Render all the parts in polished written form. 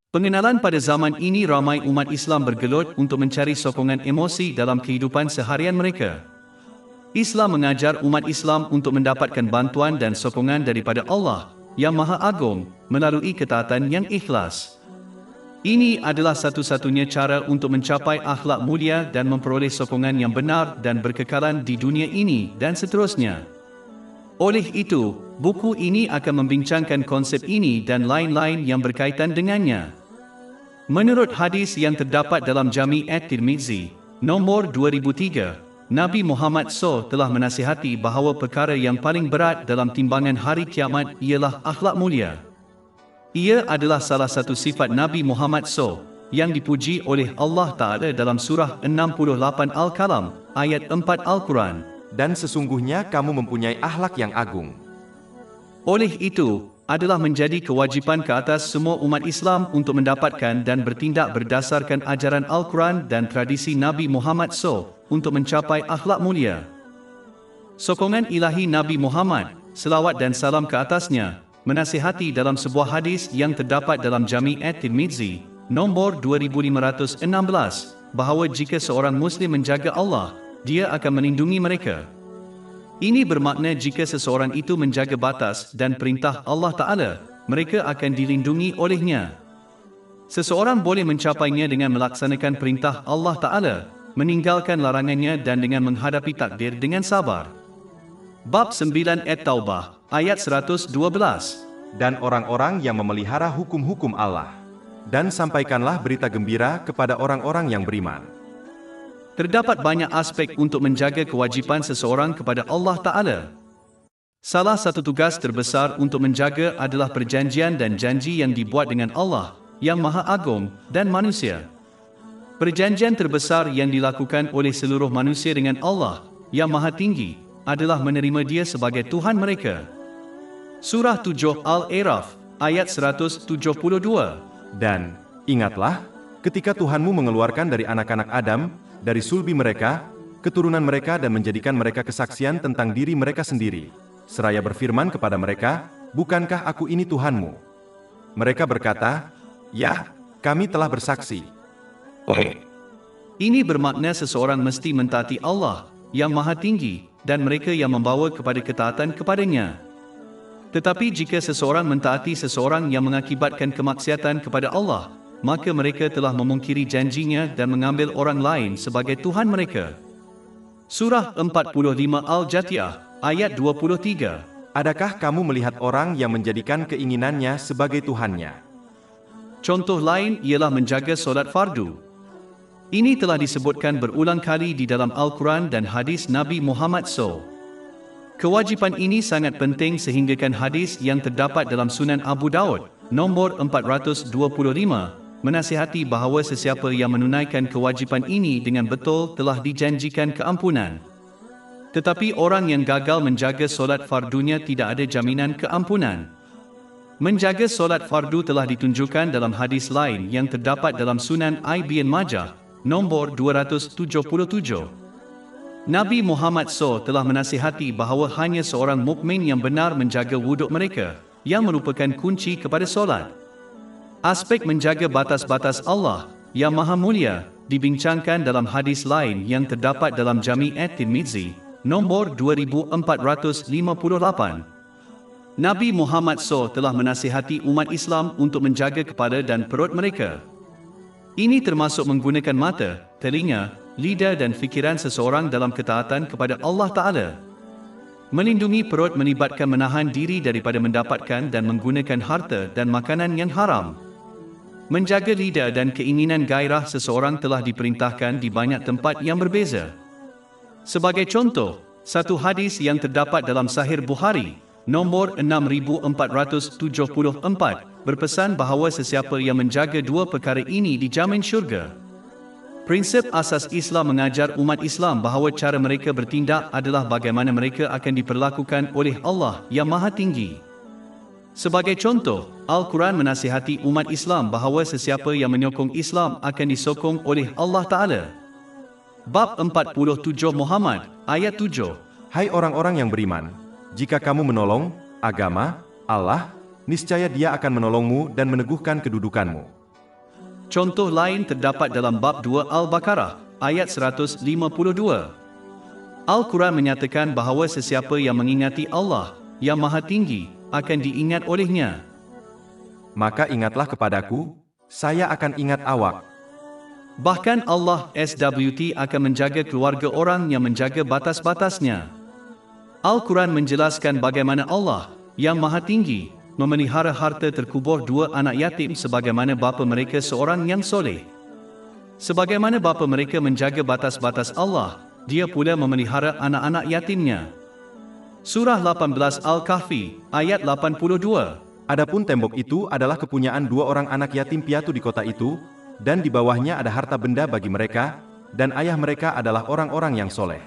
Pengenalan pada zaman ini ramai umat Islam bergelut untuk mencari sokongan emosi dalam kehidupan seharian mereka. Islam mengajar umat Islam untuk mendapatkan bantuan dan sokongan daripada Allah yang Maha Agung melalui ketaatan yang ikhlas. Ini adalah satu-satunya cara untuk mencapai akhlak mulia dan memperoleh sokongan yang benar dan berkekalan di dunia ini dan seterusnya. Oleh itu, buku ini akan membincangkan konsep ini dan lain-lain yang berkaitan dengannya. Menurut hadis yang terdapat dalam Jami' at-Tirmizi, nombor 2003, Nabi Muhammad SAW telah menasihati bahawa perkara yang paling berat dalam timbangan hari kiamat ialah akhlak mulia. Ia adalah salah satu sifat Nabi Muhammad SAW yang dipuji oleh Allah Ta'ala dalam surah 68 Al-Qalam, ayat 4 Al-Quran. Dan sesungguhnya kamu mempunyai akhlak yang agung. Oleh itu, adalah menjadi kewajipan ke atas semua umat Islam untuk mendapatkan dan bertindak berdasarkan ajaran Al-Quran dan tradisi Nabi Muhammad SAW untuk mencapai akhlak mulia. Sokongan ilahi Nabi Muhammad, selawat dan salam ke atasnya, menasihati dalam sebuah hadis yang terdapat dalam Jami' at-Tirmizi, nombor 2516, bahawa jika seorang Muslim menjaga Allah, dia akan melindungi mereka. Ini bermakna jika seseorang itu menjaga batas dan perintah Allah Ta'ala, mereka akan dilindungi olehnya. Seseorang boleh mencapainya dengan melaksanakan perintah Allah Ta'ala, meninggalkan larangannya dan dengan menghadapi takdir dengan sabar. Bab 9 At-Taubah, ayat 112. Dan orang-orang yang memelihara hukum-hukum Allah. Dan sampaikanlah berita gembira kepada orang-orang yang beriman. Terdapat banyak aspek untuk menjaga kewajipan seseorang kepada Allah Ta'ala. Salah satu tugas terbesar untuk menjaga adalah perjanjian dan janji yang dibuat dengan Allah, yang Maha Agung, dan manusia. Perjanjian terbesar yang dilakukan oleh seluruh manusia dengan Allah, yang Maha Tinggi, adalah menerima Dia sebagai Tuhan mereka. Surah 7 Al-A'raf, ayat 172. Dan, ingatlah, ketika Tuhanmu mengeluarkan dari anak-anak Adam, dari sulbi mereka, keturunan mereka dan menjadikan mereka kesaksian tentang diri mereka sendiri. Seraya berfirman kepada mereka, bukankah aku ini Tuhanmu? Mereka berkata, ya, kami telah bersaksi. Ini bermakna seseorang mesti mentaati Allah, yang Maha Tinggi, dan mereka yang membawa kepada ketaatan kepadanya. Tetapi jika seseorang mentaati seseorang yang mengakibatkan kemaksiatan kepada Allah, maka mereka telah memungkiri janjinya dan mengambil orang lain sebagai Tuhan mereka. Surah 45 Al-Jatiyah, ayat 23. Adakah kamu melihat orang yang menjadikan keinginannya sebagai Tuhannya? Contoh lain ialah menjaga solat fardu. Ini telah disebutkan berulang kali di dalam Al-Quran dan hadis Nabi Muhammad SAW. Kewajipan ini sangat penting sehinggakan hadis yang terdapat dalam Sunan Abu Daud, nombor 425, menasihati bahawa sesiapa yang menunaikan kewajipan ini dengan betul telah dijanjikan keampunan. Tetapi orang yang gagal menjaga solat fardunya tidak ada jaminan keampunan. Menjaga solat fardu telah ditunjukkan dalam hadis lain yang terdapat dalam Sunan Ibn Majah, nombor 277. Nabi Muhammad SAW telah menasihati bahawa hanya seorang mukmin yang benar menjaga wuduk mereka, yang merupakan kunci kepada solat. Aspek menjaga batas-batas Allah, yang Maha Mulia, dibincangkan dalam hadis lain yang terdapat dalam Jami' at-Tirmizi, nombor 2458. Nabi Muhammad SAW telah menasihati umat Islam untuk menjaga kepala dan perut mereka. Ini termasuk menggunakan mata, telinga, lidah dan fikiran seseorang dalam ketaatan kepada Allah Ta'ala. Melindungi perut melibatkan menahan diri daripada mendapatkan dan menggunakan harta dan makanan yang haram. Menjaga lidah dan keinginan gairah seseorang telah diperintahkan di banyak tempat yang berbeza. Sebagai contoh, satu hadis yang terdapat dalam Sahih Bukhari, nombor 6474, berpesan bahawa sesiapa yang menjaga dua perkara ini dijamin syurga. Prinsip asas Islam mengajar umat Islam bahawa cara mereka bertindak adalah bagaimana mereka akan diperlakukan oleh Allah yang Maha Tinggi. Sebagai contoh, Al-Quran menasihati umat Islam bahawa sesiapa yang menyokong Islam akan disokong oleh Allah Ta'ala. Bab 47 Muhammad, ayat 7. Hai orang-orang yang beriman, jika kamu menolong agama Allah, niscaya Dia akan menolongmu dan meneguhkan kedudukanmu. Contoh lain terdapat dalam bab 2 Al-Baqarah, ayat 152. Al-Quran menyatakan bahawa sesiapa yang mengingati Allah, yang Maha Tinggi, akan diingat olehnya. Maka ingatlah kepadaku, saya akan ingat awak. Bahkan Allah SWT akan menjaga keluarga orang yang menjaga batas-batasnya. Al-Quran menjelaskan bagaimana Allah, yang Maha Tinggi, memelihara harta terkubur dua anak yatim sebagaimana bapa mereka seorang yang soleh. Sebagaimana bapa mereka menjaga batas-batas Allah, dia pula memelihara anak-anak yatimnya. Surah 18 Al-Kahfi, ayat 82. Adapun tembok itu adalah kepunyaan dua orang anak yatim piatu di kota itu, dan di bawahnya ada harta benda bagi mereka, dan ayah mereka adalah orang-orang yang soleh.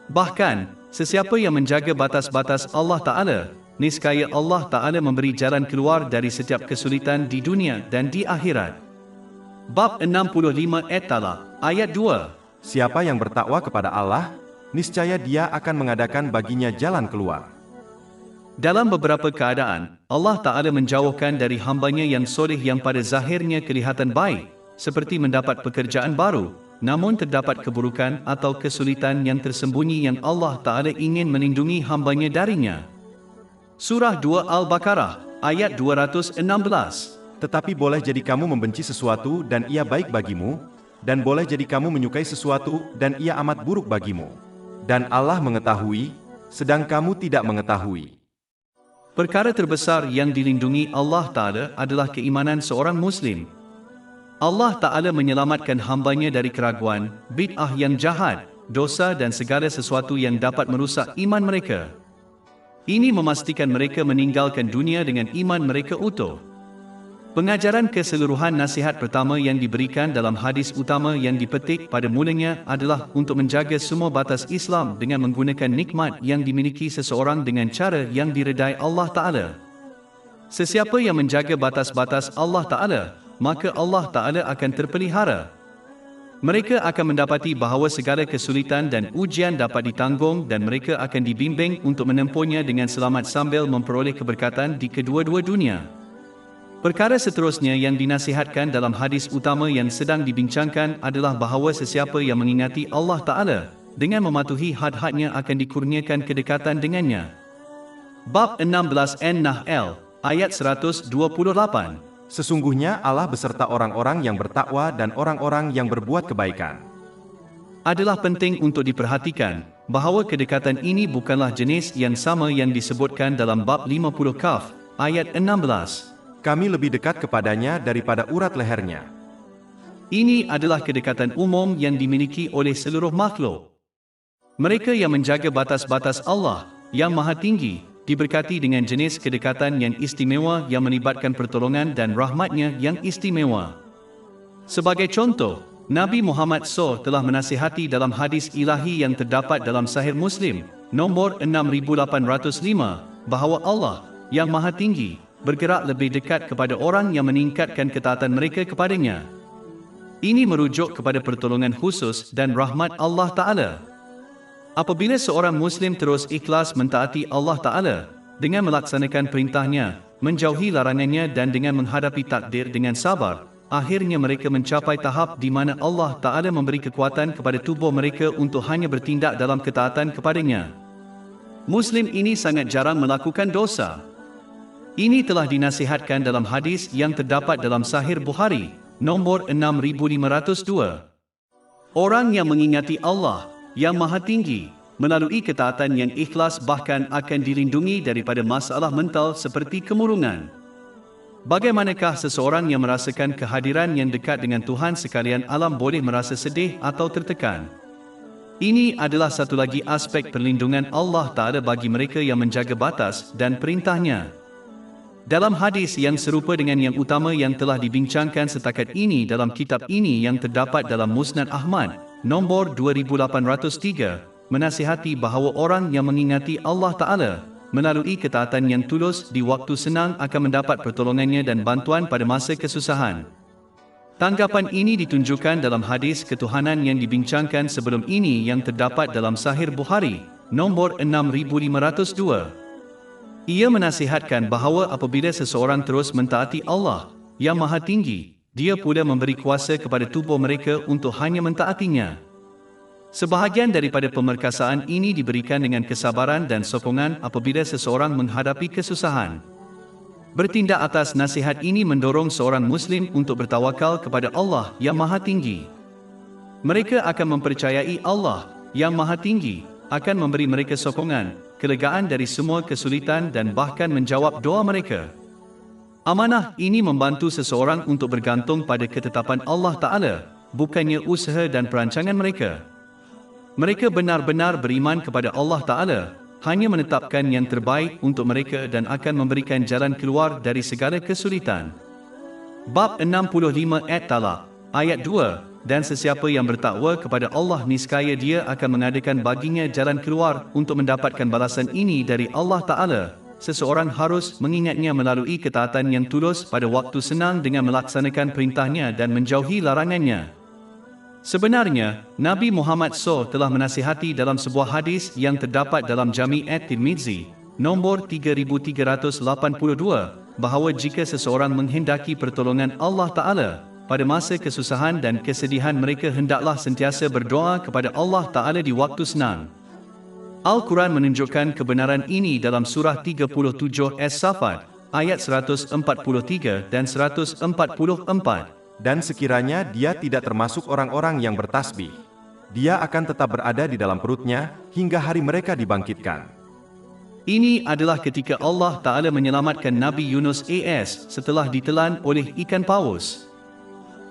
Bahkan, sesiapa yang menjaga batas-batas Allah Ta'ala, niscaya Allah Ta'ala memberi jalan keluar dari setiap kesulitan di dunia dan di akhirat. Bab 65 At-Talaq, ayat 2. Siapa yang bertakwa kepada Allah, niscaya dia akan mengadakan baginya jalan keluar. Dalam beberapa keadaan, Allah Ta'ala menjauhkan dari hambanya yang soleh yang pada zahirnya kelihatan baik, seperti mendapat pekerjaan baru, namun terdapat keburukan atau kesulitan yang tersembunyi yang Allah Ta'ala ingin melindungi hambanya darinya. Surah 2 Al-Baqarah, ayat 216. Tetapi boleh jadi kamu membenci sesuatu dan ia baik bagimu, dan boleh jadi kamu menyukai sesuatu dan ia amat buruk bagimu. Dan Allah mengetahui, sedang kamu tidak mengetahui. Perkara terbesar yang dilindungi Allah Ta'ala adalah keimanan seorang Muslim. Allah Ta'ala menyelamatkan hambanya dari keraguan, bid'ah yang jahat, dosa dan segala sesuatu yang dapat merusak iman mereka. Ini memastikan mereka meninggalkan dunia dengan iman mereka utuh. Pengajaran keseluruhan nasihat pertama yang diberikan dalam hadis utama yang dipetik pada mulanya adalah untuk menjaga semua batas Islam dengan menggunakan nikmat yang dimiliki seseorang dengan cara yang diredai Allah Ta'ala. Sesiapa yang menjaga batas-batas Allah Ta'ala, maka Allah Ta'ala akan terpelihara. Mereka akan mendapati bahawa segala kesulitan dan ujian dapat ditanggung dan mereka akan dibimbing untuk menempuhnya dengan selamat sambil memperoleh keberkatan di kedua-dua dunia. Perkara seterusnya yang dinasihatkan dalam hadis utama yang sedang dibincangkan adalah bahawa sesiapa yang mengingati Allah Ta'ala, dengan mematuhi had-hadnya akan dikurniakan kedekatan dengannya. Bab 16 An-Nahl, ayat 128. Sesungguhnya Allah beserta orang-orang yang bertakwa dan orang-orang yang berbuat kebaikan. Adalah penting untuk diperhatikan bahawa kedekatan ini bukanlah jenis yang sama yang disebutkan dalam bab 50 Kaf, ayat 16. Kami lebih dekat kepadanya daripada urat lehernya. Ini adalah kedekatan umum yang dimiliki oleh seluruh makhluk. Mereka yang menjaga batas-batas Allah, yang Maha Tinggi, diberkati dengan jenis kedekatan yang istimewa yang melibatkan pertolongan dan rahmatnya yang istimewa. Sebagai contoh, Nabi Muhammad SAW telah menasihati dalam hadis ilahi yang terdapat dalam Sahih Muslim, nombor 6805, bahawa Allah, yang Maha Tinggi, bergerak lebih dekat kepada orang yang meningkatkan ketaatan mereka kepadanya. Ini merujuk kepada pertolongan khusus dan rahmat Allah Ta'ala. Apabila seorang Muslim terus ikhlas mentaati Allah Ta'ala, dengan melaksanakan perintahnya, menjauhi larangannya dan dengan menghadapi takdir dengan sabar, akhirnya mereka mencapai tahap di mana Allah Ta'ala memberi kekuatan kepada tubuh mereka untuk hanya bertindak dalam ketaatan kepadanya. Muslim ini sangat jarang melakukan dosa. Ini telah dinasihatkan dalam hadis yang terdapat dalam Sahih Bukhari, nombor 6502. Orang yang mengingati Allah, yang Maha Tinggi, melalui ketaatan yang ikhlas bahkan akan dilindungi daripada masalah mental seperti kemurungan. Bagaimanakah seseorang yang merasakan kehadiran yang dekat dengan Tuhan sekalian alam boleh merasa sedih atau tertekan? Ini adalah satu lagi aspek perlindungan Allah Ta'ala bagi mereka yang menjaga batas dan perintahnya. Dalam hadis yang serupa dengan yang utama yang telah dibincangkan setakat ini dalam kitab ini yang terdapat dalam Musnad Ahmad, nombor 2803, menasihati bahawa orang yang mengingati Allah Ta'ala, melalui ketaatan yang tulus di waktu senang akan mendapat pertolongannya dan bantuan pada masa kesusahan. Tanggapan ini ditunjukkan dalam hadis ketuhanan yang dibincangkan sebelum ini yang terdapat dalam Sahih Bukhari, nombor 6502. Ia menasihatkan bahawa apabila seseorang terus mentaati Allah, yang Maha Tinggi, dia pula memberi kuasa kepada tubuh mereka untuk hanya mentaatinya. Sebahagian daripada pemerkasaan ini diberikan dengan kesabaran dan sokongan apabila seseorang menghadapi kesusahan. Bertindak atas nasihat ini mendorong seorang Muslim untuk bertawakal kepada Allah yang Maha Tinggi. Mereka akan mempercayai Allah yang Maha Tinggi akan memberi mereka sokongan, kelegaan dari semua kesulitan dan bahkan menjawab doa mereka. Amanah ini membantu seseorang untuk bergantung pada ketetapan Allah Ta'ala, bukannya usaha dan perancangan mereka. Mereka benar-benar beriman kepada Allah Ta'ala, hanya menetapkan yang terbaik untuk mereka dan akan memberikan jalan keluar dari segala kesulitan. Bab 65 At-Talaq, ayat 2, dan sesiapa yang bertakwa kepada Allah niscaya dia akan mengadakan baginya jalan keluar untuk mendapatkan balasan ini dari Allah Ta'ala. Seseorang harus mengingatnya melalui ketaatan yang tulus pada waktu senang dengan melaksanakan perintahnya dan menjauhi larangannya. Sebenarnya, Nabi Muhammad SAW telah menasihati dalam sebuah hadis yang terdapat dalam Jami' At-Tirmizi, nombor 3382, bahawa jika seseorang menghendaki pertolongan Allah Ta'ala, pada masa kesusahan dan kesedihan mereka hendaklah sentiasa berdoa kepada Allah Ta'ala di waktu senang. Al-Quran menunjukkan kebenaran ini dalam surah 37 As-Safat, ayat 143 dan 144. Dan sekiranya dia tidak termasuk orang-orang yang bertasbih, dia akan tetap berada di dalam perutnya hingga hari mereka dibangkitkan. Ini adalah ketika Allah Ta'ala menyelamatkan Nabi Yunus AS setelah ditelan oleh ikan paus.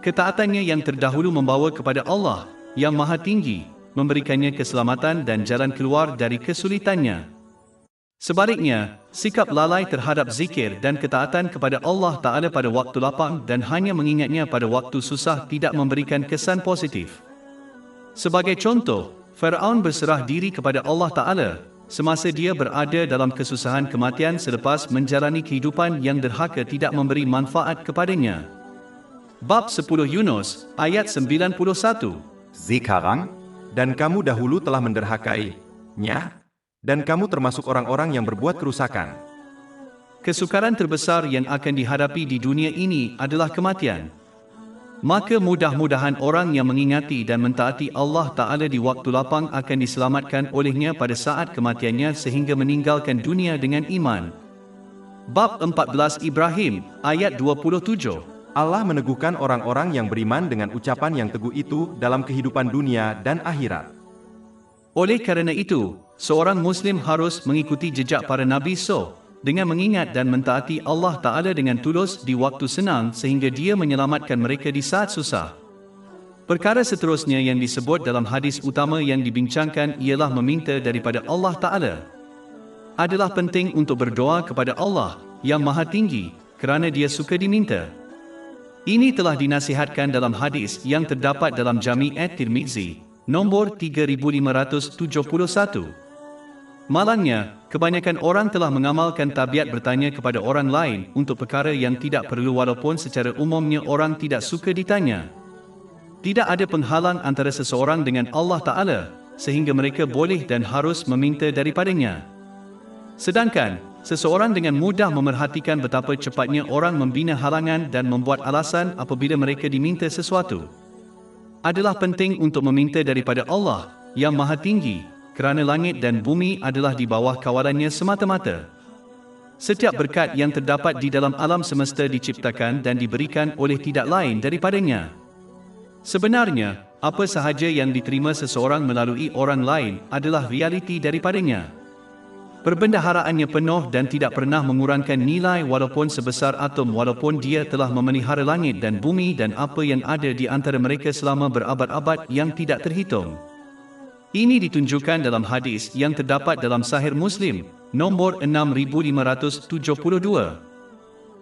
Ketaatannya yang terdahulu membawa kepada Allah yang Maha Tinggi, memberikannya keselamatan dan jalan keluar dari kesulitannya. Sebaliknya, sikap lalai terhadap zikir dan ketaatan kepada Allah Ta'ala pada waktu lapang dan hanya mengingatnya pada waktu susah tidak memberikan kesan positif. Sebagai contoh, Firaun berserah diri kepada Allah Ta'ala semasa dia berada dalam kesusahan kematian selepas menjalani kehidupan yang derhaka tidak memberi manfaat kepadanya. Bab 10 Yunus, ayat 91. Sekarang, dan kamu dahulu telah menderhakainya, dan kamu termasuk orang-orang yang berbuat kerusakan. Kesukaran terbesar yang akan dihadapi di dunia ini adalah kematian. Maka mudah-mudahan orang yang mengingati dan mentaati Allah Ta'ala di waktu lapang akan diselamatkan olehnya pada saat kematiannya sehingga meninggalkan dunia dengan iman. Bab 14 Ibrahim, ayat 27. Allah meneguhkan orang-orang yang beriman dengan ucapan yang teguh itu dalam kehidupan dunia dan akhirat. Oleh kerana itu, seorang Muslim harus mengikuti jejak para Nabi dengan mengingat dan mentaati Allah Ta'ala dengan tulus di waktu senang sehingga dia menyelamatkan mereka di saat susah. Perkara seterusnya yang disebut dalam hadis utama yang dibincangkan ialah meminta daripada Allah Ta'ala. Adalah penting untuk berdoa kepada Allah yang Maha Tinggi kerana dia suka diminta. Ini telah dinasihatkan dalam hadis yang terdapat dalam Jami' At-Tirmizi, nombor 3571. Malangnya, kebanyakan orang telah mengamalkan tabiat bertanya kepada orang lain untuk perkara yang tidak perlu walaupun secara umumnya orang tidak suka ditanya. Tidak ada penghalang antara seseorang dengan Allah Ta'ala, sehingga mereka boleh dan harus meminta daripadanya. Sedangkan, seseorang dengan mudah memerhatikan betapa cepatnya orang membina halangan dan membuat alasan apabila mereka diminta sesuatu. Adalah penting untuk meminta daripada Allah yang Maha Tinggi, kerana langit dan bumi adalah di bawah kawalannya semata-mata. Setiap berkat yang terdapat di dalam alam semesta diciptakan dan diberikan oleh tidak lain daripadanya. Sebenarnya, apa sahaja yang diterima seseorang melalui orang lain adalah realiti daripadanya. Perbendaharaannya penuh dan tidak pernah mengurangkan nilai walaupun sebesar atom walaupun dia telah memelihara langit dan bumi dan apa yang ada di antara mereka selama berabad-abad yang tidak terhitung. Ini ditunjukkan dalam hadis yang terdapat dalam Sahih Muslim, nombor 6572.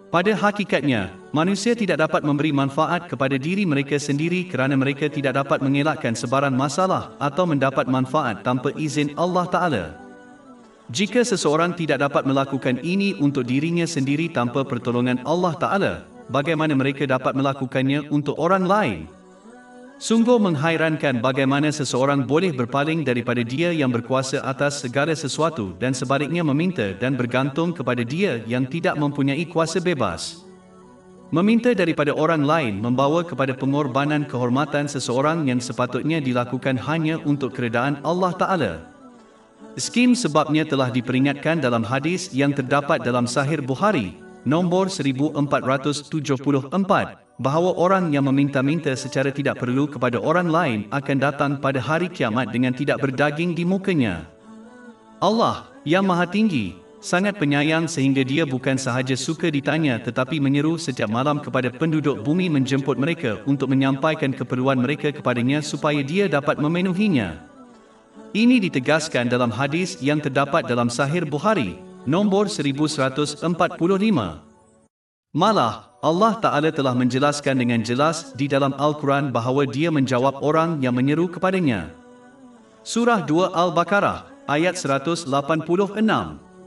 Pada hakikatnya, manusia tidak dapat memberi manfaat kepada diri mereka sendiri kerana mereka tidak dapat mengelakkan sebarang masalah atau mendapat manfaat tanpa izin Allah Ta'ala. Jika seseorang tidak dapat melakukan ini untuk dirinya sendiri tanpa pertolongan Allah Ta'ala, bagaimana mereka dapat melakukannya untuk orang lain? Sungguh menghairankan bagaimana seseorang boleh berpaling daripada Dia yang berkuasa atas segala sesuatu dan sebaliknya meminta dan bergantung kepada Dia yang tidak mempunyai kuasa bebas. Meminta daripada orang lain membawa kepada pengorbanan kehormatan seseorang yang sepatutnya dilakukan hanya untuk keredaan Allah Ta'ala. Skim sebabnya telah diperingatkan dalam hadis yang terdapat dalam Sahih Bukhari, nombor 1474, bahawa orang yang meminta-minta secara tidak perlu kepada orang lain akan datang pada hari kiamat dengan tidak berdaging di mukanya. Allah, yang Maha Tinggi, sangat penyayang sehingga Dia bukan sahaja suka ditanya tetapi menyeru setiap malam kepada penduduk bumi menjemput mereka untuk menyampaikan keperluan mereka kepadanya supaya Dia dapat memenuhinya. Ini ditegaskan dalam hadis yang terdapat dalam Sahih Bukhari, nombor 1145. Malah, Allah Ta'ala telah menjelaskan dengan jelas di dalam Al-Quran bahawa Dia menjawab orang yang menyeru kepadanya. Surah 2 Al-Baqarah, ayat 186.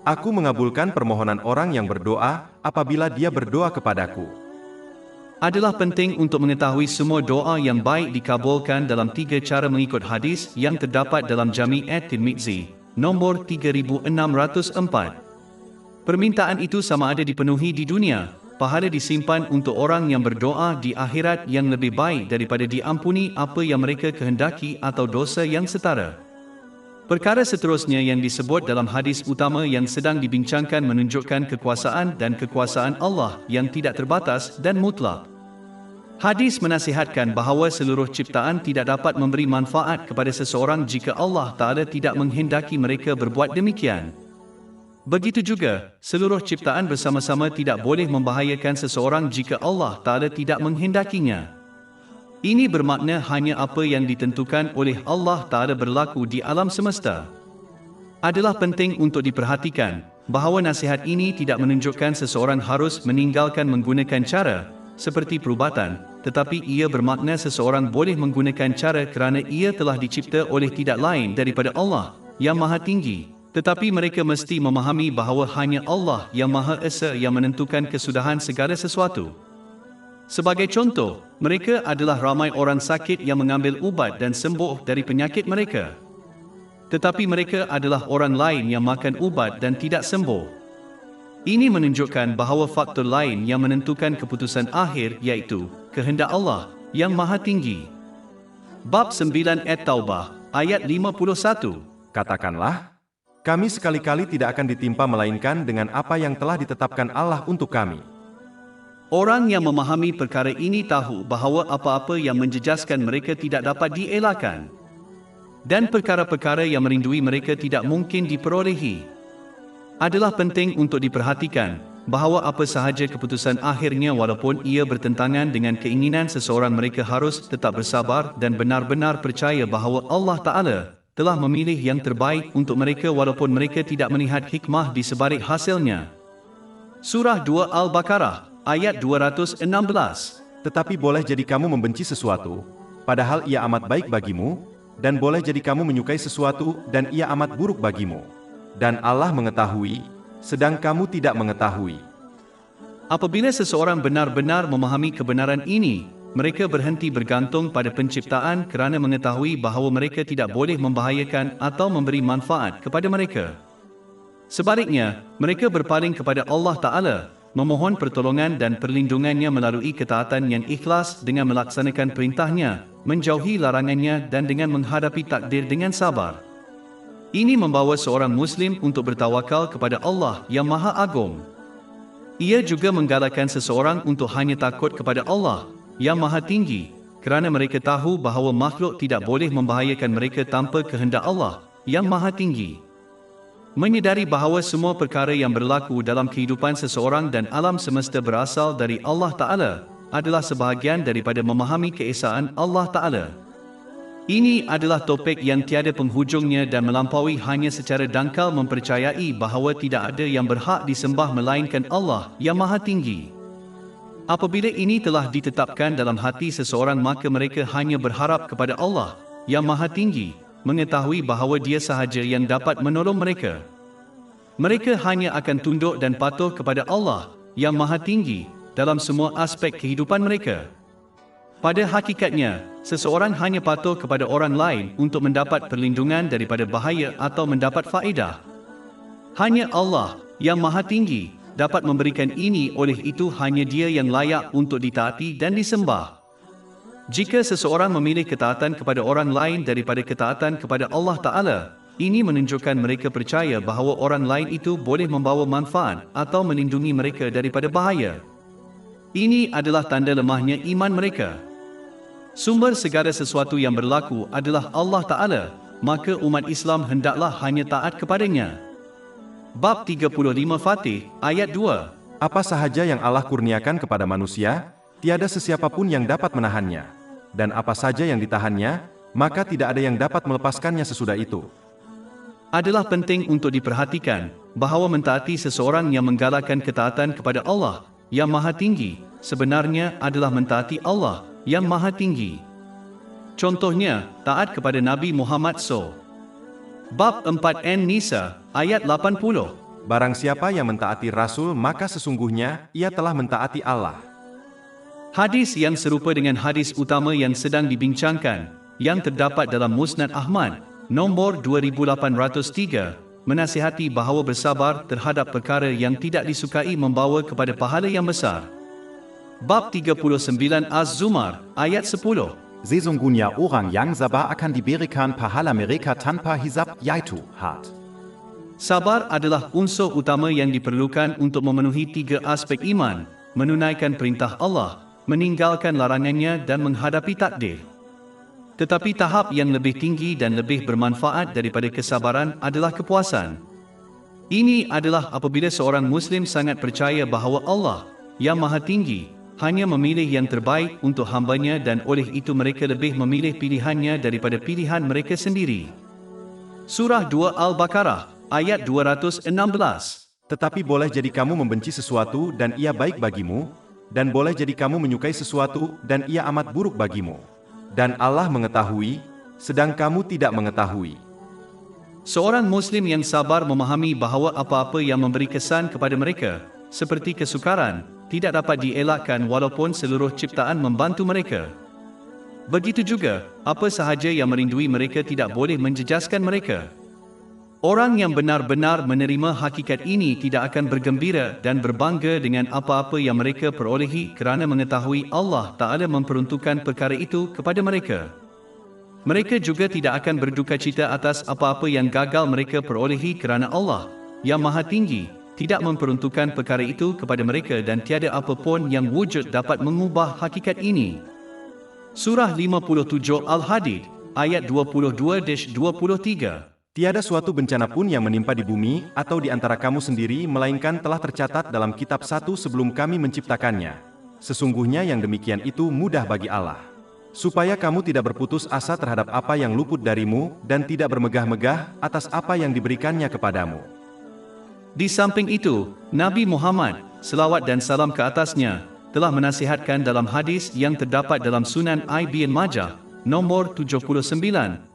Aku mengabulkan permohonan orang yang berdoa apabila dia berdoa kepadaku. Adalah penting untuk mengetahui semua doa yang baik dikabulkan dalam 3 cara mengikut hadis yang terdapat dalam Jami' at-Tirmizi, nombor 3604. Permintaan itu sama ada dipenuhi di dunia, pahala disimpan untuk orang yang berdoa di akhirat yang lebih baik daripada diampuni apa yang mereka kehendaki atau dosa yang setara. Perkara seterusnya yang disebut dalam hadis utama yang sedang dibincangkan menunjukkan kekuasaan dan kekuasaan Allah yang tidak terbatas dan mutlak. Hadis menasihatkan bahawa seluruh ciptaan tidak dapat memberi manfaat kepada seseorang jika Allah Ta'ala tidak menghendaki mereka berbuat demikian. Begitu juga, seluruh ciptaan bersama-sama tidak boleh membahayakan seseorang jika Allah Ta'ala tidak menghendakinya. Ini bermakna hanya apa yang ditentukan oleh Allah Ta'ala berlaku di alam semesta. Adalah penting untuk diperhatikan bahawa nasihat ini tidak menunjukkan seseorang harus meninggalkan menggunakan cara seperti perubatan, tetapi ia bermakna seseorang boleh menggunakan cara kerana ia telah dicipta oleh tidak lain daripada Allah yang Maha Tinggi. Tetapi mereka mesti memahami bahawa hanya Allah yang Maha Esa yang menentukan kesudahan segala sesuatu. Sebagai contoh, mereka adalah ramai orang sakit yang mengambil ubat dan sembuh dari penyakit mereka. Tetapi mereka adalah orang lain yang makan ubat dan tidak sembuh. Ini menunjukkan bahawa faktor lain yang menentukan keputusan akhir iaitu kehendak Allah yang Maha Tinggi. Bab 9 At-Taubah, ayat 51. Katakanlah, kami sekali-kali tidak akan ditimpa melainkan dengan apa yang telah ditetapkan Allah untuk kami. Orang yang memahami perkara ini tahu bahawa apa-apa yang menjejaskan mereka tidak dapat dielakkan. Dan perkara-perkara yang merindui mereka tidak mungkin diperolehi. Adalah penting untuk diperhatikan bahawa apa sahaja keputusan akhirnya walaupun ia bertentangan dengan keinginan seseorang mereka harus tetap bersabar dan benar-benar percaya bahawa Allah Ta'ala telah memilih yang terbaik untuk mereka walaupun mereka tidak melihat hikmah di sebalik hasilnya. Surah 2 Al-Baqarah, ayat 216. Tetapi boleh jadi kamu membenci sesuatu, padahal ia amat baik bagimu, dan boleh jadi kamu menyukai sesuatu dan ia amat buruk bagimu. Dan Allah mengetahui, sedang kamu tidak mengetahui. Apabila seseorang benar-benar memahami kebenaran ini, mereka berhenti bergantung pada penciptaan kerana mengetahui bahawa mereka tidak boleh membahayakan atau memberi manfaat kepada mereka. Sebaliknya, mereka berpaling kepada Allah Ta'ala, memohon pertolongan dan perlindungannya melalui ketaatan yang ikhlas dengan melaksanakan perintahnya, menjauhi larangannya dan dengan menghadapi takdir dengan sabar. Ini membawa seorang Muslim untuk bertawakal kepada Allah yang Maha Agung. Ia juga menggalakkan seseorang untuk hanya takut kepada Allah yang Maha Tinggi, kerana mereka tahu bahawa makhluk tidak boleh membahayakan mereka tanpa kehendak Allah yang Maha Tinggi. Menyedari bahawa semua perkara yang berlaku dalam kehidupan seseorang dan alam semesta berasal dari Allah Ta'ala adalah sebahagian daripada memahami keesaan Allah Ta'ala. Ini adalah topik yang tiada penghujungnya dan melampaui hanya secara dangkal mempercayai bahawa tidak ada yang berhak disembah melainkan Allah yang Maha Tinggi. Apabila ini telah ditetapkan dalam hati seseorang maka mereka hanya berharap kepada Allah yang Maha Tinggi, mengetahui bahawa Dia sahaja yang dapat menolong mereka. Mereka hanya akan tunduk dan patuh kepada Allah yang Maha Tinggi dalam semua aspek kehidupan mereka. Pada hakikatnya, seseorang hanya patuh kepada orang lain untuk mendapat perlindungan daripada bahaya atau mendapat faedah. Hanya Allah yang Maha Tinggi dapat memberikan ini, oleh itu hanya Dia yang layak untuk ditaati dan disembah. Jika seseorang memilih ketaatan kepada orang lain daripada ketaatan kepada Allah Ta'ala, ini menunjukkan mereka percaya bahawa orang lain itu boleh membawa manfaat atau melindungi mereka daripada bahaya. Ini adalah tanda lemahnya iman mereka. Sumber segala sesuatu yang berlaku adalah Allah Ta'ala, maka umat Islam hendaklah hanya taat kepadanya. Bab 35 Fatih, ayat 2. Apa sahaja yang Allah kurniakan kepada manusia, tiada sesiapapun yang dapat menahannya. Dan apa saja yang ditahannya, maka tidak ada yang dapat melepaskannya sesudah itu. Adalah penting untuk diperhatikan bahawa mentaati seseorang yang menggalakkan ketaatan kepada Allah yang Maha Tinggi sebenarnya adalah mentaati Allah yang Maha Tinggi. Contohnya, taat kepada Nabi Muhammad SAW. Bab 4 An-Nisa, ayat 80. Barang siapa yang mentaati Rasul, maka sesungguhnya ia telah mentaati Allah. Hadis yang serupa dengan hadis utama yang sedang dibincangkan, yang terdapat dalam Musnad Ahmad, nombor 2803, menasihati bahawa bersabar terhadap perkara yang tidak disukai membawa kepada pahala yang besar. Bab 39 Az-Zumar, ayat 10. Sesungguhnya orang yang sabar akan diberikan pahala mereka tanpa hisab, yaitu hat. Sabar adalah unsur utama yang diperlukan untuk memenuhi 3 aspek iman, menunaikan perintah Allah, meninggalkan larangannya dan menghadapi takdir. Tetapi tahap yang lebih tinggi dan lebih bermanfaat daripada kesabaran adalah kepuasan. Ini adalah apabila seorang Muslim sangat percaya bahawa Allah, yang Maha Tinggi, hanya memilih yang terbaik untuk hambanya dan oleh itu mereka lebih memilih pilihannya daripada pilihan mereka sendiri. Surah 2 Al-Baqarah, ayat 216. Tetapi boleh jadi kamu membenci sesuatu dan ia baik bagimu, dan boleh jadi kamu menyukai sesuatu dan ia amat buruk bagimu. Dan Allah mengetahui, sedang kamu tidak mengetahui. Seorang Muslim yang sabar memahami bahawa apa-apa yang memberi kesan kepada mereka, seperti kesukaran, tidak dapat dielakkan walaupun seluruh ciptaan membantu mereka. Begitu juga, apa sahaja yang merindui mereka tidak boleh menjejaskan mereka. Orang yang benar-benar menerima hakikat ini tidak akan bergembira dan berbangga dengan apa-apa yang mereka perolehi kerana mengetahui Allah Ta'ala memperuntukkan perkara itu kepada mereka. Mereka juga tidak akan berduka cita atas apa-apa yang gagal mereka perolehi kerana Allah, yang Maha Tinggi, tidak memperuntukkan perkara itu kepada mereka dan tiada apa pun yang wujud dapat mengubah hakikat ini. Surah 57 Al-Hadid, ayat 22-23. Tiada suatu bencana pun yang menimpa di bumi atau di antara kamu sendiri melainkan telah tercatat dalam kitab 1 sebelum kami menciptakannya. Sesungguhnya yang demikian itu mudah bagi Allah. Supaya kamu tidak berputus asa terhadap apa yang luput darimu dan tidak bermegah-megah atas apa yang diberikannya kepadamu. Di samping itu, Nabi Muhammad, selawat dan salam ke atasnya, telah menasihatkan dalam hadis yang terdapat dalam Sunan Ibn Majah, nombor 79,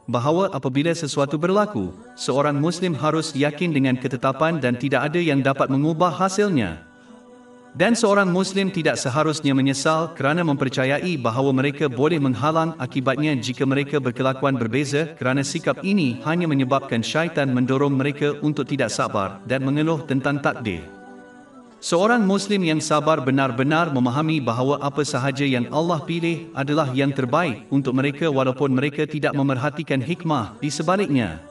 bahawa apabila sesuatu berlaku, seorang Muslim harus yakin dengan ketetapan dan tidak ada yang dapat mengubah hasilnya. Dan seorang Muslim tidak seharusnya menyesal kerana mempercayai bahawa mereka boleh menghalang akibatnya jika mereka berkelakuan berbeza kerana sikap ini hanya menyebabkan syaitan mendorong mereka untuk tidak sabar dan mengeluh tentang takdir. Seorang Muslim yang sabar benar-benar memahami bahawa apa sahaja yang Allah pilih adalah yang terbaik untuk mereka walaupun mereka tidak memerhatikan hikmah di sebaliknya.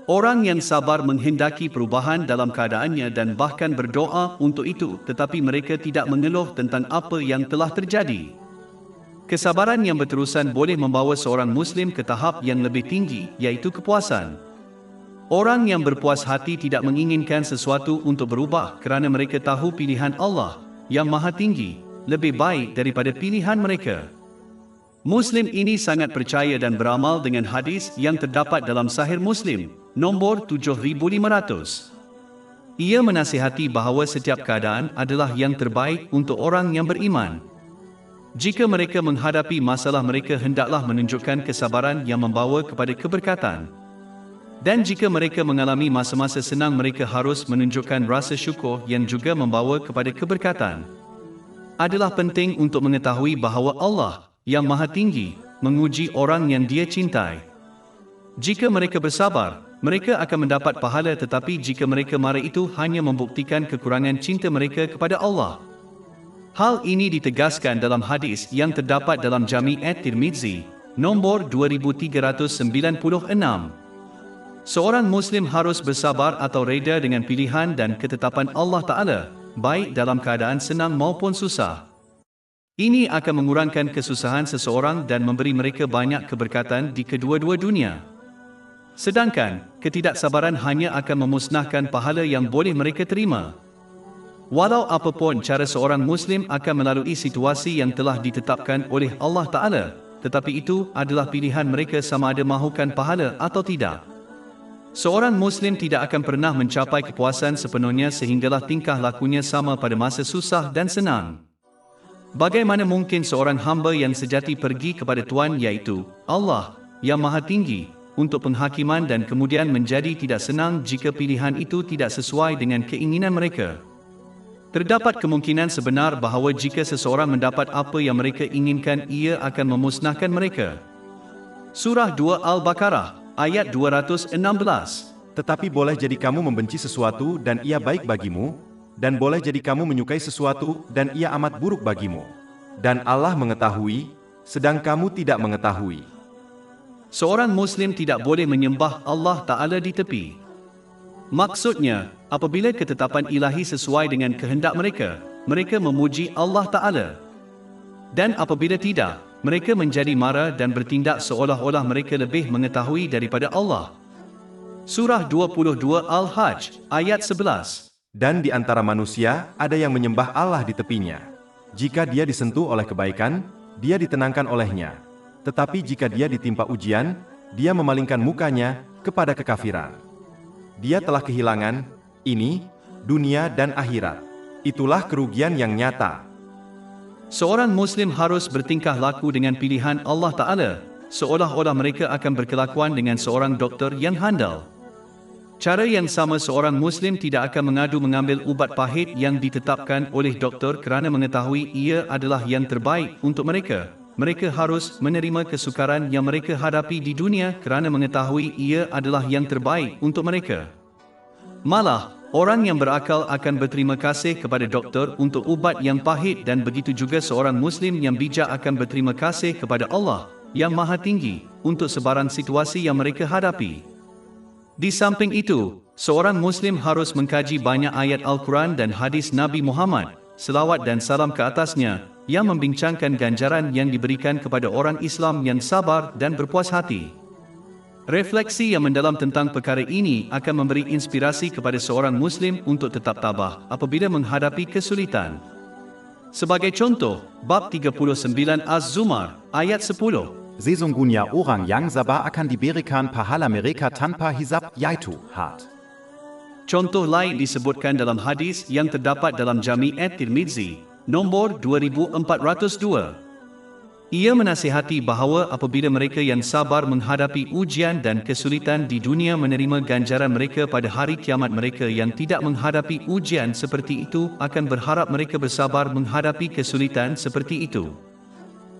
Orang yang sabar menghendaki perubahan dalam keadaannya dan bahkan berdoa untuk itu, tetapi mereka tidak mengeluh tentang apa yang telah terjadi. Kesabaran yang berterusan boleh membawa seorang Muslim ke tahap yang lebih tinggi, iaitu kepuasan. Orang yang berpuas hati tidak menginginkan sesuatu untuk berubah kerana mereka tahu pilihan Allah, yang Maha Tinggi, lebih baik daripada pilihan mereka. Muslim ini sangat percaya dan beramal dengan hadis yang terdapat dalam Sahih Muslim, nombor 7500. Ia menasihati bahawa setiap keadaan adalah yang terbaik untuk orang yang beriman. Jika mereka menghadapi masalah, mereka hendaklah menunjukkan kesabaran yang membawa kepada keberkatan. Dan jika mereka mengalami masa-masa senang, mereka harus menunjukkan rasa syukur yang juga membawa kepada keberkatan. Adalah penting untuk mengetahui bahawa Allah, yang Maha Tinggi, menguji orang yang Dia cintai. Jika mereka bersabar, mereka akan mendapat pahala, tetapi jika mereka marah itu hanya membuktikan kekurangan cinta mereka kepada Allah. Hal ini ditegaskan dalam hadis yang terdapat dalam Jami' at-Tirmizi, nombor 2396. Seorang Muslim harus bersabar atau reda dengan pilihan dan ketetapan Allah Ta'ala, baik dalam keadaan senang maupun susah. Ini akan mengurangkan kesusahan seseorang dan memberi mereka banyak keberkatan di kedua-dua dunia. Sedangkan, ketidaksabaran hanya akan memusnahkan pahala yang boleh mereka terima. Walau apapun cara seorang Muslim akan melalui situasi yang telah ditetapkan oleh Allah Ta'ala, tetapi itu adalah pilihan mereka sama ada mahukan pahala atau tidak. Seorang Muslim tidak akan pernah mencapai kepuasan sepenuhnya sehinggalah tingkah lakunya sama pada masa susah dan senang. Bagaimana mungkin seorang hamba yang sejati pergi kepada Tuhan, iaitu Allah yang Maha Tinggi, untuk penghakiman dan kemudian menjadi tidak senang jika pilihan itu tidak sesuai dengan keinginan mereka? Terdapat kemungkinan sebenar bahawa jika seseorang mendapat apa yang mereka inginkan, ia akan memusnahkan mereka. Surah 2 Al-Baqarah ayat 216. Tetapi boleh jadi kamu membenci sesuatu dan ia baik bagimu, dan boleh jadi kamu menyukai sesuatu dan ia amat buruk bagimu. Dan Allah mengetahui, sedang kamu tidak mengetahui. Seorang Muslim tidak boleh menyembah Allah Ta'ala di tepi. Maksudnya, apabila ketetapan ilahi sesuai dengan kehendak mereka, mereka memuji Allah Ta'ala. Dan apabila tidak, mereka menjadi marah dan bertindak seolah-olah mereka lebih mengetahui daripada Allah. Surah 22 Al-Hajj, ayat 11. Dan di antara manusia, ada yang menyembah Allah di tepinya. Jika dia disentuh oleh kebaikan, dia ditenangkan olehnya. Tetapi jika dia ditimpa ujian, dia memalingkan mukanya kepada kekafiran. Dia telah kehilangan, ini, dunia dan akhirat. Itulah kerugian yang nyata. Seorang Muslim harus bertingkah laku dengan pilihan Allah Ta'ala, seolah-olah mereka akan berkelakuan dengan seorang doktor yang handal. Cara yang sama seorang Muslim tidak akan mengadu mengambil ubat pahit yang ditetapkan oleh doktor kerana mengetahui ia adalah yang terbaik untuk mereka. Mereka harus menerima kesukaran yang mereka hadapi di dunia kerana mengetahui ia adalah yang terbaik untuk mereka. Malah, orang yang berakal akan berterima kasih kepada doktor untuk ubat yang pahit, dan begitu juga seorang Muslim yang bijak akan berterima kasih kepada Allah yang Maha Tinggi untuk sebarang situasi yang mereka hadapi. Di samping itu, seorang Muslim harus mengkaji banyak ayat Al-Quran dan hadis Nabi Muhammad, selawat dan salam ke atasnya, yang membincangkan ganjaran yang diberikan kepada orang Islam yang sabar dan berpuas hati. Refleksi yang mendalam tentang perkara ini akan memberi inspirasi kepada seorang Muslim untuk tetap tabah apabila menghadapi kesulitan. Sebagai contoh, bab 39 Az-Zumar, ayat 10. Sesungguhnya orang yang sabar akan diberikan pahala mereka tanpa hisab, yaitu hart. Contoh lain disebutkan dalam hadis yang terdapat dalam Jami' at-Tirmizi, nombor 2402. Ia menasihati bahawa apabila mereka yang sabar menghadapi ujian dan kesulitan di dunia menerima ganjaran mereka pada hari kiamat, mereka yang tidak menghadapi ujian seperti itu akan berharap mereka bersabar menghadapi kesulitan seperti itu.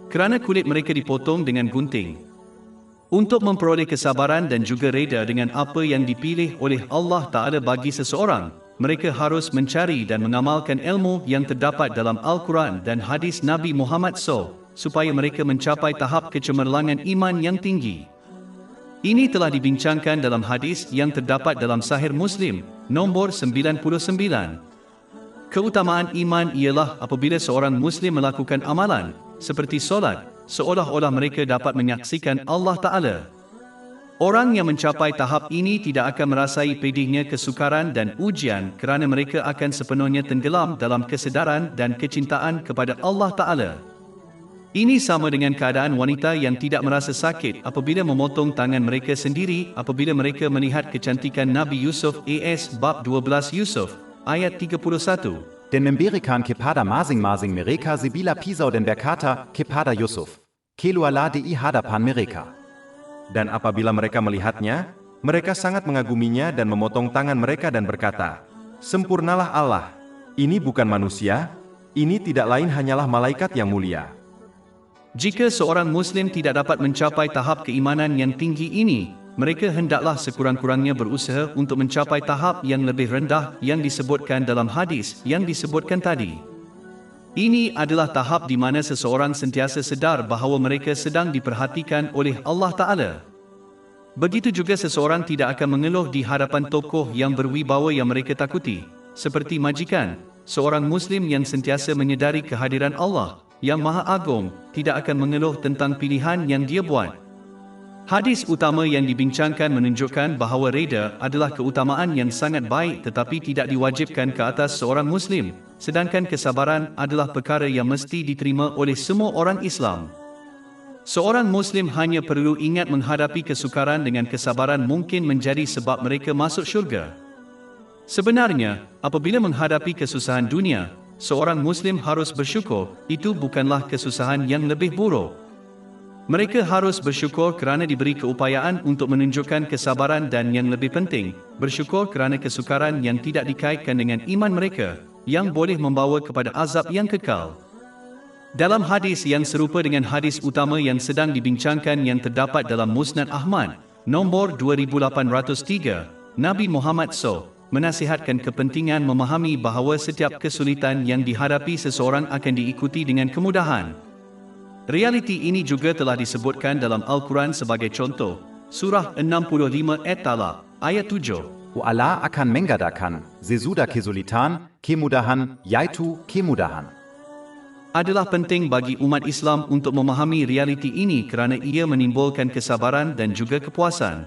Kerana kulit mereka dipotong dengan gunting. Untuk memperoleh kesabaran dan juga reda dengan apa yang dipilih oleh Allah Ta'ala bagi seseorang, mereka harus mencari dan mengamalkan ilmu yang terdapat dalam Al-Quran dan hadis Nabi Muhammad SAW, supaya mereka mencapai tahap kecemerlangan iman yang tinggi. Ini telah dibincangkan dalam hadis yang terdapat dalam Sahih Muslim, nombor 99. Keutamaan iman ialah apabila seorang Muslim melakukan amalan, seperti solat, seolah-olah mereka dapat menyaksikan Allah Ta'ala. Orang yang mencapai tahap ini tidak akan merasai pedihnya kesukaran dan ujian kerana mereka akan sepenuhnya tenggelam dalam kesedaran dan kecintaan kepada Allah Ta'ala. Ini sama dengan keadaan wanita yang tidak merasa sakit apabila memotong tangan mereka sendiri apabila mereka melihat kecantikan Nabi Yusuf AS bab 12 Yusuf, ayat 31. Dan memberikan kepada masing-masing mereka sebilah pisau dan berkata kepada Yusuf, keluarlah di hadapan mereka. Dan apabila mereka melihatnya, mereka sangat mengaguminya dan memotong tangan mereka dan berkata, sempurnalah Allah, ini bukan manusia, ini tidak lain hanyalah malaikat yang mulia. Jika seorang Muslim tidak dapat mencapai tahap keimanan yang tinggi ini, mereka hendaklah sekurang-kurangnya berusaha untuk mencapai tahap yang lebih rendah yang disebutkan dalam hadis yang disebutkan tadi. Ini adalah tahap di mana seseorang sentiasa sedar bahawa mereka sedang diperhatikan oleh Allah Ta'ala. Begitu juga seseorang tidak akan mengeluh di hadapan tokoh yang berwibawa yang mereka takuti, seperti majikan. Seorang Muslim yang sentiasa menyedari kehadiran Allah yang Maha Agung tidak akan mengeluh tentang pilihan yang dia buat. Hadis utama yang dibincangkan menunjukkan bahawa reda adalah keutamaan yang sangat baik tetapi tidak diwajibkan ke atas seorang Muslim, sedangkan kesabaran adalah perkara yang mesti diterima oleh semua orang Islam. Seorang Muslim hanya perlu ingat menghadapi kesukaran dengan kesabaran mungkin menjadi sebab mereka masuk syurga. Sebenarnya, apabila menghadapi kesusahan dunia, seorang Muslim harus bersyukur, itu bukanlah kesusahan yang lebih buruk. Mereka harus bersyukur kerana diberi keupayaan untuk menunjukkan kesabaran dan yang lebih penting, bersyukur kerana kesukaran yang tidak dikaitkan dengan iman mereka, yang boleh membawa kepada azab yang kekal. Dalam hadis yang serupa dengan hadis utama yang sedang dibincangkan yang terdapat dalam Musnad Ahmad, nombor 2803, Nabi Muhammad SAW menasihatkan kepentingan memahami bahawa setiap kesulitan yang dihadapi seseorang akan diikuti dengan kemudahan. Realiti ini juga telah disebutkan dalam Al-Quran sebagai contoh, Surah 65 At-Talaq, ayat 7. Allah akan mengadakan sesudah kesulitan, kemudahan, yaitu kemudahan. Adalah penting bagi umat Islam untuk memahami realiti ini kerana ia menimbulkan kesabaran dan juga kepuasan.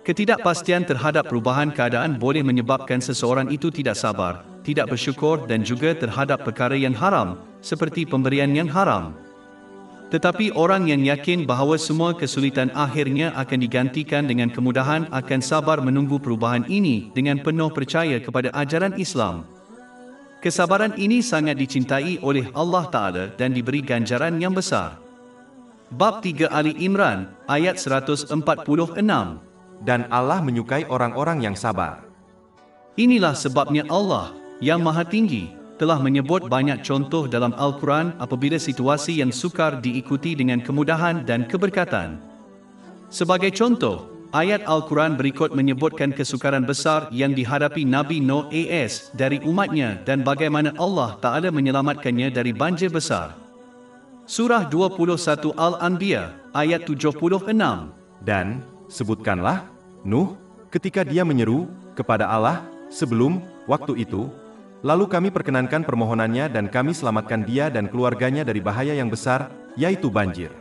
Ketidakpastian terhadap perubahan keadaan boleh menyebabkan seseorang itu tidak sabar, tidak bersyukur dan juga terhadap perkara yang haram, seperti pemberian yang haram. Tetapi orang yang yakin bahawa semua kesulitan akhirnya akan digantikan dengan kemudahan akan sabar menunggu perubahan ini dengan penuh percaya kepada ajaran Islam. Kesabaran ini sangat dicintai oleh Allah Ta'ala dan diberi ganjaran yang besar. Bab 3 Ali Imran, ayat 146. Dan Allah menyukai orang-orang yang sabar. Inilah sebabnya Allah, yang Maha Tinggi, telah menyebut banyak contoh dalam Al-Quran apabila situasi yang sukar diikuti dengan kemudahan dan keberkatan. Sebagai contoh, ayat Al-Quran berikut menyebutkan kesukaran besar yang dihadapi Nabi Nuh AS dari umatnya dan bagaimana Allah Ta'ala menyelamatkannya dari banjir besar. Surah 21 Al-Anbiya, ayat 76. Dan, sebutkanlah, Nuh, ketika dia menyeru kepada Allah, sebelum waktu itu, lalu kami perkenankan permohonannya dan kami selamatkan dia dan keluarganya dari bahaya yang besar, yaitu banjir.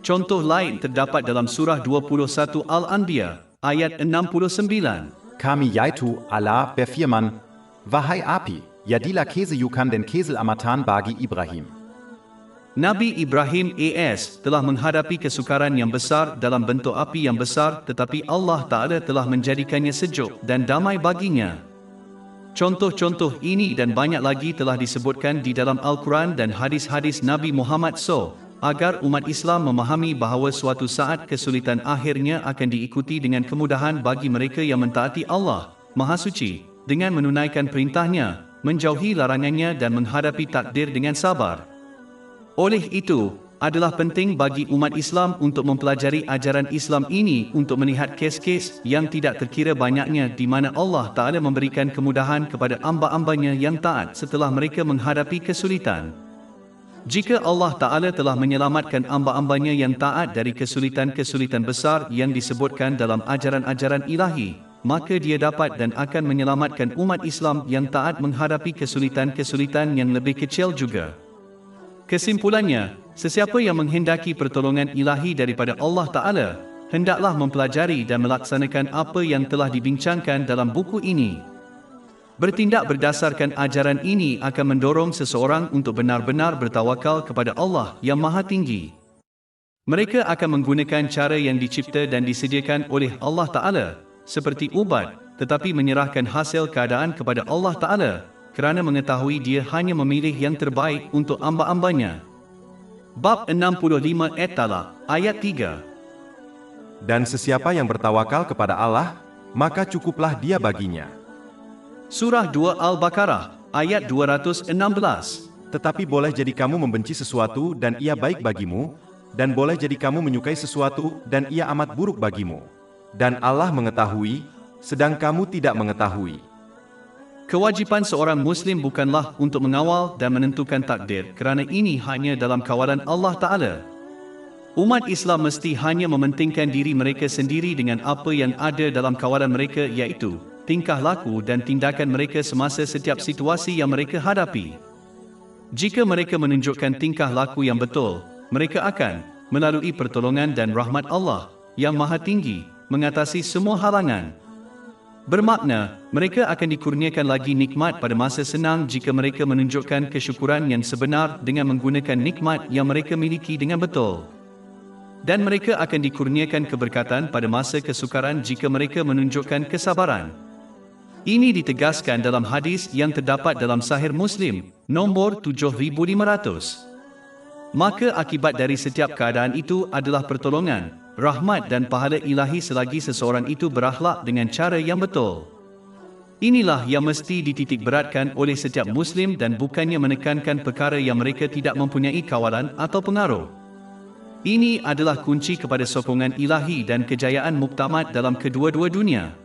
Contoh lain terdapat dalam surah 21 Al-Anbiya, ayat 69. Kami yaitu Allah berfirman, wahai api, jadilah keseyukan dan keselamatan bagi Ibrahim. Nabi Ibrahim AS telah menghadapi kesukaran yang besar dalam bentuk api yang besar tetapi Allah Ta'ala telah menjadikannya sejuk dan damai baginya. Contoh-contoh ini dan banyak lagi telah disebutkan di dalam Al-Quran dan hadis-hadis Nabi Muhammad SAW, agar umat Islam memahami bahawa suatu saat kesulitan akhirnya akan diikuti dengan kemudahan bagi mereka yang mentaati Allah, Maha Suci, dengan menunaikan perintahnya, menjauhi larangannya dan menghadapi takdir dengan sabar. Oleh itu, adalah penting bagi umat Islam untuk mempelajari ajaran Islam ini untuk melihat kes-kes yang tidak terkira banyaknya di mana Allah Ta'ala memberikan kemudahan kepada hamba-hambanya yang taat setelah mereka menghadapi kesulitan. Jika Allah Ta'ala telah menyelamatkan hamba-hambanya yang taat dari kesulitan-kesulitan besar yang disebutkan dalam ajaran-ajaran ilahi, maka dia dapat dan akan menyelamatkan umat Islam yang taat menghadapi kesulitan-kesulitan yang lebih kecil juga. Kesimpulannya, sesiapa yang menghendaki pertolongan ilahi daripada Allah Ta'ala, hendaklah mempelajari dan melaksanakan apa yang telah dibincangkan dalam buku ini. Bertindak berdasarkan ajaran ini akan mendorong seseorang untuk benar-benar bertawakal kepada Allah yang Maha Tinggi. Mereka akan menggunakan cara yang dicipta dan disediakan oleh Allah Ta'ala, seperti ubat, tetapi menyerahkan hasil keadaan kepada Allah Ta'ala, kerana mengetahui dia hanya memilih yang terbaik untuk hamba-hambanya. Bab 65 At-Talaq, ayat 3. Dan sesiapa yang bertawakal kepada Allah, maka cukuplah dia baginya. Surah 2 Al-Baqarah, ayat 216. Tetapi boleh jadi kamu membenci sesuatu dan ia baik bagimu, Dan boleh jadi kamu menyukai sesuatu dan ia amat buruk bagimu. Dan Allah mengetahui, sedang kamu tidak mengetahui. Kewajipan seorang Muslim bukanlah untuk mengawal dan menentukan takdir, kerana ini hanya dalam kawalan Allah Ta'ala. Umat Islam mesti hanya mementingkan diri mereka sendiri dengan apa yang ada dalam kawalan mereka, iaitu tingkah laku dan tindakan mereka semasa setiap situasi yang mereka hadapi. Jika mereka menunjukkan tingkah laku yang betul, mereka akan melalui pertolongan dan rahmat Allah yang Maha Tinggi, mengatasi semua halangan. Bermakna, mereka akan dikurniakan lagi nikmat pada masa senang jika mereka menunjukkan kesyukuran yang sebenar dengan menggunakan nikmat yang mereka miliki dengan betul. Dan mereka akan dikurniakan keberkatan pada masa kesukaran jika mereka menunjukkan kesabaran. Ini ditegaskan dalam hadis yang terdapat dalam Sahih Muslim, nombor 7500. Maka akibat dari setiap keadaan itu adalah pertolongan, rahmat dan pahala ilahi selagi seseorang itu berakhlak dengan cara yang betul. Inilah yang mesti dititik beratkan oleh setiap Muslim dan bukannya menekankan perkara yang mereka tidak mempunyai kawalan atau pengaruh. Ini adalah kunci kepada sokongan ilahi dan kejayaan muktamad dalam kedua-dua dunia.